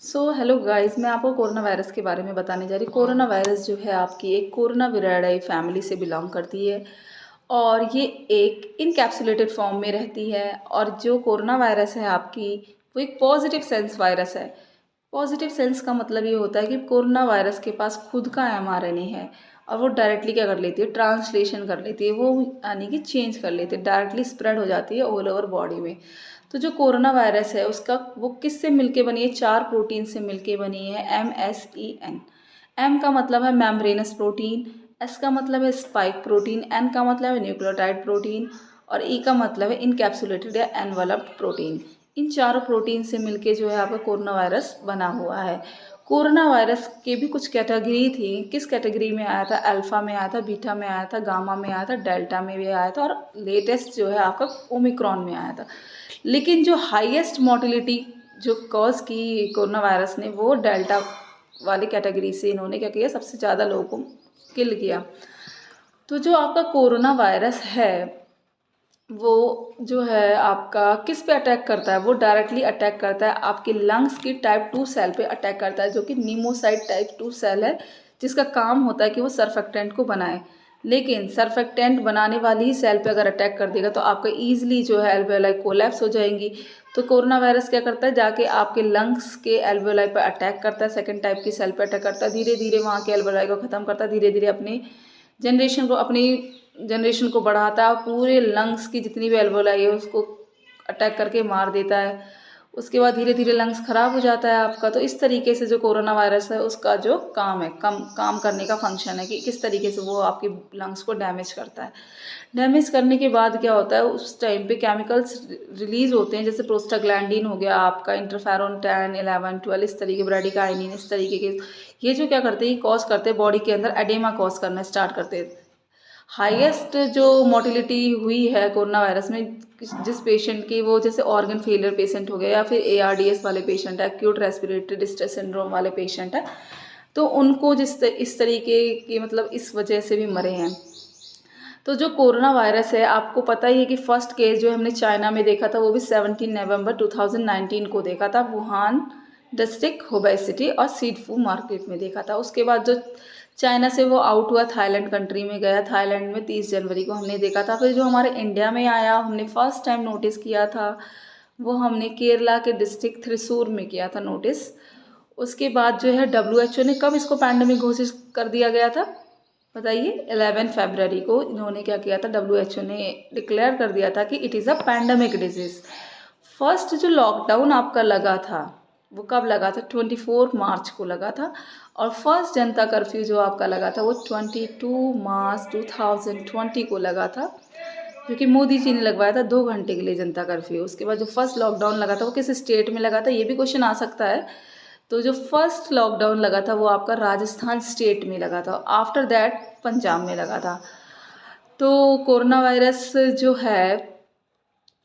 Hello guys, मैं आपको corona virus के बारे में बताने जा रही हूँ। कोरोना वायरस जो है आपकी एक कोरोना विराइडाई फैमिली से बिलोंग करती है और ये एक इनकैप्सुलेटेड फॉर्म में रहती है। और जो कोरोना वायरस है आपकी, वो एक पॉजिटिव सेंस वायरस है। पॉजिटिव सेंस का मतलब ये होता है कि कोरोना वायरस के पास खुद का एमआरएनए है और वो डायरेक्टली क्या कर लेती है, ट्रांसलेशन कर लेती है, वो यानी कि चेंज कर लेती है, डायरेक्टली स्प्रेड हो जाती है ऑल ओवर बॉडी में। तो जो कोरोना वायरस है उसका वो किससे मिलके बनी है, 4 प्रोटीन से मिलके बनी है। MSEN। एम का मतलब है मेम्ब्रेनस प्रोटीन, एस का मतलब है स्पाइक प्रोटीन, एन का मतलब है न्यूक्लियोटाइड प्रोटीन और ई का मतलब है इनकैप्सुलेटेड या एनवलप्ड प्रोटीन। इन चारों प्रोटीन से मिलके जो है आपका कोरोना वायरस बना हुआ है। कोरोना वायरस के भी कुछ कैटेगरी थी। किस कैटेगरी में आया था? अल्फ़ा में आया था, बीटा में आया था, गामा में आया था, डेल्टा में भी आया था और लेटेस्ट जो है आपका ओमिक्रॉन में आया था। लेकिन जो हाईएस्ट मोर्टेलिटी जो कॉज की कोरोना वायरस ने, वो डेल्टा वाली कैटेगरी से इन्होंने क्या किया, सबसे ज़्यादा लोगों को किल किया। तो जो आपका कोरोना वायरस है वो जो है आपका किस पे अटैक करता है? वो डायरेक्टली अटैक करता है आपके लंग्स की टाइप 2 सेल पे अटैक करता है, जो कि नीमोसाइट टाइप 2 सेल है, जिसका काम होता है कि वो सर्फेक्टेंट को बनाए। लेकिन सर्फेक्टेंट बनाने वाली ही सेल पे अगर अटैक कर देगा तो आपका ईजिली जो है एल्वेओलाई कोलैप्स हो जाएंगी। तो कोरोना वायरस क्या करता है, जाके आपके लंग्स के एल्वेओलाई पर अटैक करता है, सेकेंड टाइप की सेल पर अटैक करता है, धीरे धीरे वहाँ के एल्वेओलाई को ख़त्म करता है, धीरे धीरे अपनी जनरेशन को बढ़ाता है, पूरे लंग्स की जितनी भी एल्वोलाई है उसको अटैक करके मार देता है। उसके बाद धीरे धीरे लंग्स ख़राब हो जाता है आपका। तो इस तरीके से जो कोरोना वायरस है उसका जो काम है, काम करने का फंक्शन है कि किस तरीके से वो आपके लंग्स को डैमेज करता है। डैमेज करने के बाद क्या होता है, उस टाइम पे केमिकल्स रिलीज होते हैं, जैसे प्रोस्टाग्लैंडिन हो गया आपका, इंटरफेरोन 10, 11, 12, इस तरीके, ब्रेडिकाइनिन, इस तरीके के ये जो क्या करते हैं, ये कॉज करते हैं बॉडी के अंदर एडेमा कॉज करना स्टार्ट करते हैं। हाईएस्ट जो मोटिलिटी हुई है कोरोना वायरस में, जिस पेशेंट की, वो जैसे ऑर्गन फेलियर पेशेंट हो गया या फिर ARDS वाले पेशेंट है, एक्यूट रेस्पिरेटरी डिस्ट्रेस सिंड्रोम वाले पेशेंट है, तो उनको इस तरीके की मतलब इस वजह से भी मरे हैं। तो जो कोरोना वायरस है, आपको पता ही है कि फर्स्ट केस जो हमने चाइना में देखा था वो भी 17 नवंबर 2019 को देखा था, वुहान डिस्ट्रिक्ट हुबेई सिटी और सीडफू मार्केट में देखा था। उसके बाद जो चाइना से वो आउट हुआ, थाईलैंड कंट्री में गया, थाईलैंड में 30 जनवरी को हमने देखा था। फिर जो हमारे इंडिया में आया, हमने फर्स्ट टाइम नोटिस किया था, वो हमने केरला के डिस्ट्रिक्ट थ्रिसूर में किया था नोटिस। उसके बाद जो है WHO ने कब इसको पैंडेमिक घोषित कर दिया गया था, बताइए? 11 फरवरी को इन्होंने क्या किया था, WHO ने डिक्लेयर कर दिया था कि it is a pandemic disease. First जो लॉकडाउन आपका लगा था वो कब लगा था? 24 मार्च को लगा था। और फर्स्ट जनता कर्फ्यू जो आपका लगा था वो 22 मार्च 2020 को लगा था, जो कि मोदी जी ने लगवाया था 2 घंटे के लिए जनता कर्फ्यू। उसके बाद जो फर्स्ट लॉकडाउन लगा था वो किस स्टेट में लगा था, ये भी क्वेश्चन आ सकता है। तो जो फर्स्ट लॉकडाउन लगा था वो आपका राजस्थान स्टेट में लगा था, आफ्टर दैट पंजाब में लगा था। तो कोरोना वायरस जो है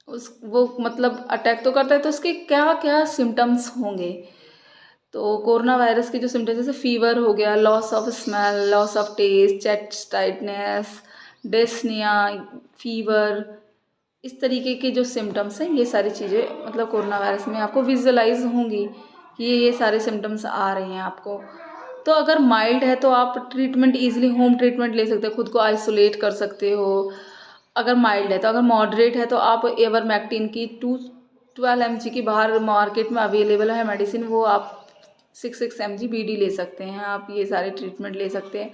उस वो मतलब अटैक तो करता है, तो उसके क्या क्या सिम्टम्स होंगे? तो कोरोना वायरस के जो सिम्टम्स, जैसे फीवर हो गया, loss of smell, loss of taste, chest tightness, dyspnoea, fever, इस तरीके के जो सिम्टम्स हैं, ये सारी चीज़ें मतलब कोरोना वायरस में आपको विजुअलाइज होंगी कि ये सारे सिम्टम्स आ रहे हैं आपको। तो अगर माइल्ड है तो आप ट्रीटमेंट ईजिली होम ट्रीटमेंट ले सकते हो, खुद को आइसोलेट कर सकते हो अगर माइल्ड है तो। अगर मॉडरेट है तो आप एवरमेक्टिन की 12 mg की बाहर मार्केट में अवेलेबल है मेडिसिन, वो आप 6 mg BD ले सकते हैं, आप ये सारे ट्रीटमेंट ले सकते हैं।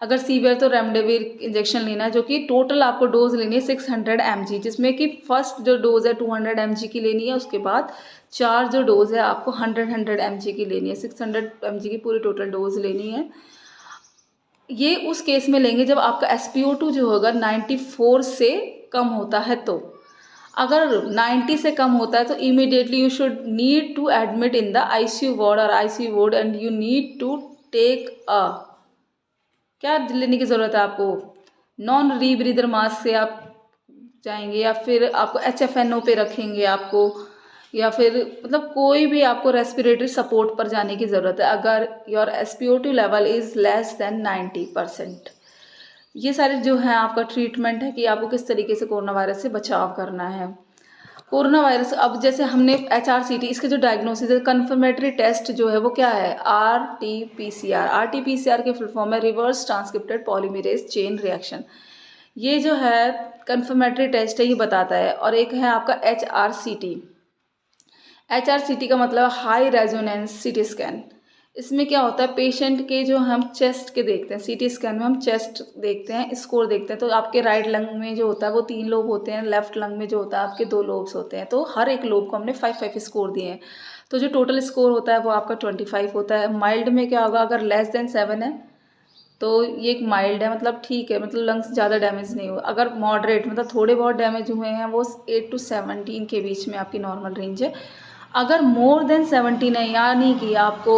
अगर सीवियर तो रेमडेसिविर इंजेक्शन लेना है, जो कि टोटल आपको डोज लेनी है 600 mg, जिसमें कि फर्स्ट जो डोज है 200 mg की लेनी है, उसके बाद 4 जो डोज है आपको 100 mg की लेनी है, 600 mg की पूरी टोटल डोज लेनी है। ये उस केस में लेंगे जब आपका SpO2 जो होगा 94 से कम होता है। तो अगर 90 से कम होता है तो immediately you should need to admit in the ICU ward और ICU ward, and you need to take a, क्या लेने की ज़रूरत है आपको, नॉन रीब्रीदर मास्क से आप जाएंगे, या फिर आपको HFNO पे रखेंगे आपको, या फिर मतलब कोई भी आपको रेस्पिरेटरी सपोर्ट पर जाने की ज़रूरत है अगर your SpO2 level is less than 90%। ये सारे जो है आपका ट्रीटमेंट है कि आपको किस तरीके से कोरोना वायरस से बचाव करना है। कोरोना वायरस, अब जैसे हमने HRCT, इसके जो डायग्नोसिस है, कन्फर्मेटरी टेस्ट जो है वो क्या है, RT-PCR। RT-PCR के फुल फॉर्म है reverse transcripted polymerase chain reaction. ये जो है कन्फर्मेटरी टेस्ट है, ये बताता है। और एक है आपका HRCT। HRCT का मतलब हाई रेजोनेंस सीटी स्कैन। इसमें क्या होता है, पेशेंट के जो हम चेस्ट के देखते हैं, सीटी स्कैन में हम चेस्ट देखते हैं, स्कोर देखते हैं। तो आपके राइट लंग में जो होता है वो 3 लोब होते हैं, लेफ्ट लंग में जो होता है आपके 2 लोब्स होते हैं। तो हर एक लोब को हमने 5-5 स्कोर दिए हैं। तो जो टोटल स्कोर होता है वो आपका 25 होता है। माइल्ड में क्या होगा, अगर लेस देन 7 है तो ये एक माइल्ड है, मतलब ठीक है, मतलब लंग्स ज़्यादा डैमेज नहीं हुआ। अगर मॉडरेट मतलब थोड़े बहुत डैमेज हुए हैं, वो 8 to 17 के बीच में आपकी नॉर्मल रेंज है। अगर मोर देन 17 है, यानी कि आपको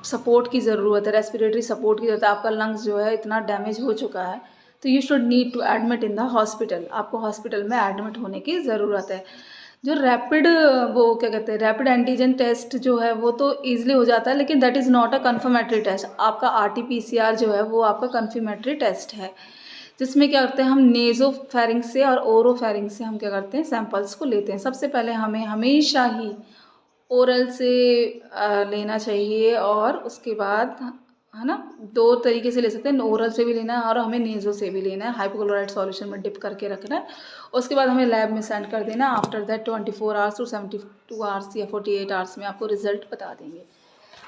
सपोर्ट की ज़रूरत है, रेस्पिरेटरी सपोर्ट की ज़रूरत है, आपका लंग्स जो है इतना डैमेज हो चुका है, तो you should need to admit in the hospital. आपको हॉस्पिटल में एडमिट होने की ज़रूरत है। जो रैपिड, वो क्या कहते हैं, रैपिड एंटीजन टेस्ट जो है वो तो ईजिली हो जाता है, लेकिन that is not a confirmatory test. आपका RT-PCR जो है वो आपका कन्फर्मेटरी टेस्ट है, जिसमें क्या करते हैं हम नेज़ोफेरिंक्स से और ओरोफेरिंक्स से हम क्या करते हैं, सैंपल्स को लेते हैं। सबसे पहले हमें हमेशा ही ओरल से लेना चाहिए, और उसके बाद, है ना, 2 तरीके से ले सकते हैं, ओरल से भी लेना है और हमें नेज़ो से भी लेना है। हाइपोक्लोराइड सॉल्यूशन में डिप करके रखना है, उसके बाद हमें लैब में सेंड कर देना। After that 24 hours to 72 hours या 48 आवर्स में आपको रिजल्ट बता देंगे।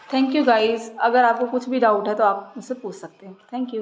Thank you guys. अगर आपको कुछ भी डाउट है तो आप मुझसे पूछ सकते हैं। Thank you.